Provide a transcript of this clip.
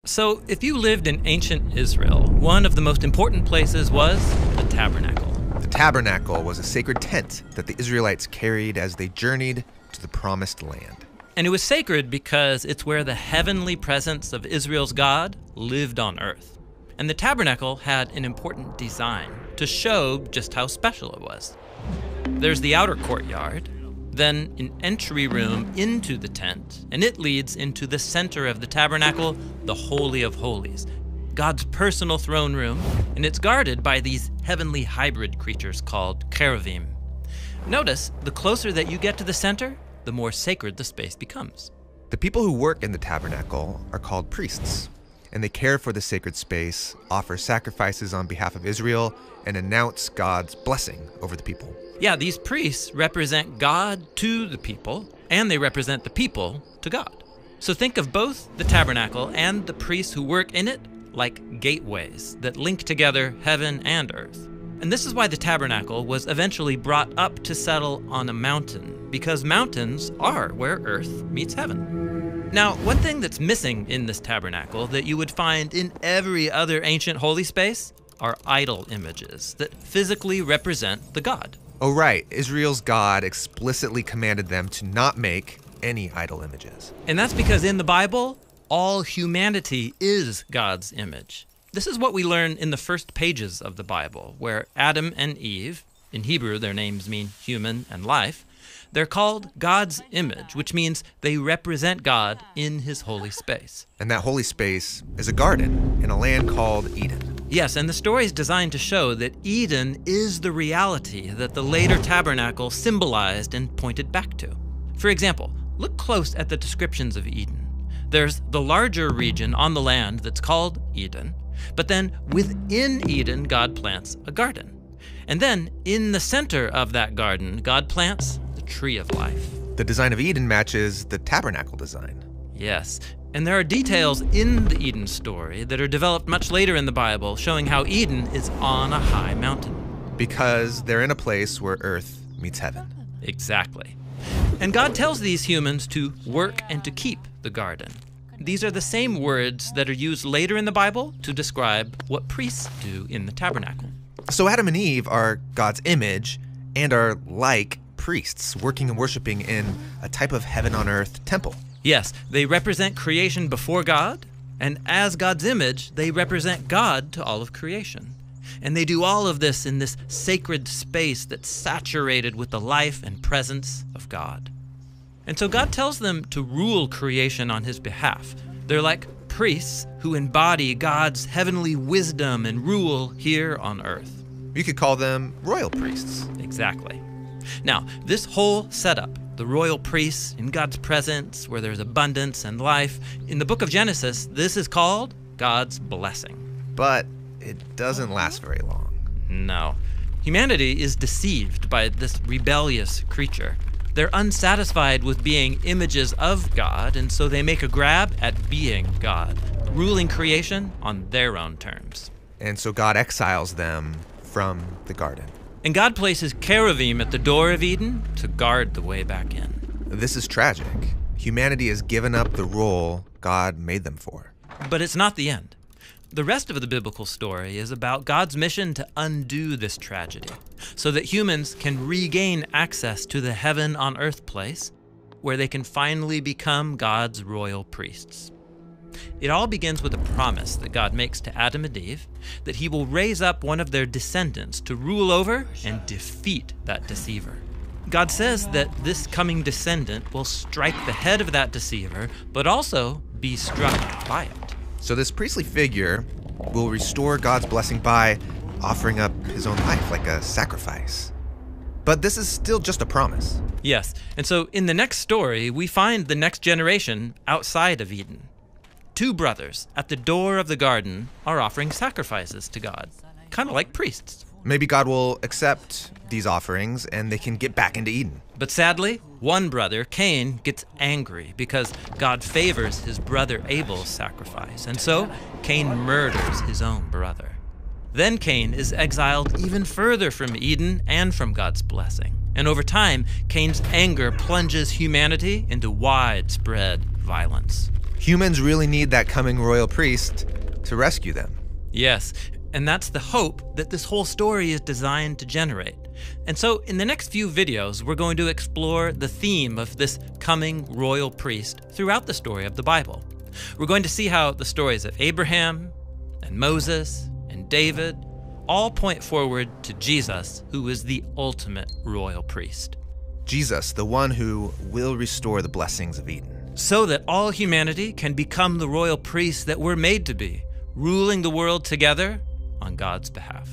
So, if you lived in ancient Israel, one of the most important places was the tabernacle. The tabernacle was a sacred tent that the Israelites carried as they journeyed to the promised land. And it was sacred because it's where the heavenly presence of Israel's God lived on earth. And the tabernacle had an important design to show just how special it was. There's the outer courtyard, then an entry room into the tent, and it leads into the center of the tabernacle, the Holy of Holies, God's personal throne room, and it's guarded by these heavenly hybrid creatures called cherubim. Notice, the closer that you get to the center, the more sacred the space becomes. The people who work in the tabernacle are called priests, and they care for the sacred space, offer sacrifices on behalf of Israel, and announce God's blessing over the people. Yeah, these priests represent God to the people, and they represent the people to God. So think of both the tabernacle and the priests who work in it like gateways that link together heaven and earth. And this is why the tabernacle was eventually brought up to settle on a mountain, because mountains are where earth meets heaven. Now, one thing that's missing in this tabernacle that you would find in every other ancient holy space are idol images that physically represent the God. Oh, right. Israel's God explicitly commanded them to not make any idol images. And that's because in the Bible, all humanity is God's image. This is what we learn in the first pages of the Bible, where Adam and Eve, in Hebrew their names mean human and life, they're called God's image, which means they represent God in his holy space. And that holy space is a garden in a land called Eden. Yes, and the story is designed to show that Eden is the reality that the later tabernacle symbolized and pointed back to. For example, look close at the descriptions of Eden. There's the larger region on the land that's called Eden, but then within Eden, God plants a garden. And then in the center of that garden, God plants the tree of life. The design of Eden matches the tabernacle design. Yes, and there are details in the Eden story that are developed much later in the Bible showing how Eden is on a high mountain. Because they're in a place where earth meets heaven. Exactly. And God tells these humans to work and to keep the garden. These are the same words that are used later in the Bible to describe what priests do in the tabernacle. So Adam and Eve are God's image and are like priests working and worshiping in a type of heaven on earth temple. Yes, they represent creation before God, and as God's image, they represent God to all of creation. And they do all of this in this sacred space that's saturated with the life and presence of God. And so God tells them to rule creation on his behalf. They're like priests who embody God's heavenly wisdom and rule here on earth. You could call them royal priests. Exactly. Now, this whole setup, the royal priests in God's presence where there's abundance and life, in the book of Genesis, this is called God's blessing. But it doesn't last very long. No. Humanity is deceived by this rebellious creature. They're unsatisfied with being images of God, and so they make a grab at being God, ruling creation on their own terms. And so God exiles them from the garden. And God places cherubim at the door of Eden to guard the way back in. This is tragic. Humanity has given up the role God made them for. But it's not the end. The rest of the biblical story is about God's mission to undo this tragedy so that humans can regain access to the heaven on earth place where they can finally become God's royal priests. It all begins with a promise that God makes to Adam and Eve that he will raise up one of their descendants to rule over and defeat that deceiver. God says that this coming descendant will strike the head of that deceiver, but also be struck by it. So this priestly figure will restore God's blessing by offering up his own life like a sacrifice. But this is still just a promise. Yes, and so in the next story, we find the next generation outside of Eden. Two brothers at the door of the garden are offering sacrifices to God, kind of like priests. Maybe God will accept these offerings and they can get back into Eden. But sadly, one brother, Cain, gets angry because God favors his brother Abel's sacrifice, and so Cain murders his own brother. Then Cain is exiled even further from Eden and from God's blessing. And over time, Cain's anger plunges humanity into widespread violence. Humans really need that coming royal priest to rescue them. Yes, and that's the hope that this whole story is designed to generate. And so in the next few videos, we're going to explore the theme of this coming royal priest throughout the story of the Bible. We're going to see how the stories of Abraham and Moses and David all point forward to Jesus, who is the ultimate royal priest. Jesus, the one who will restore the blessings of Eden. So that all humanity can become the royal priests that we're made to be, ruling the world together on God's behalf.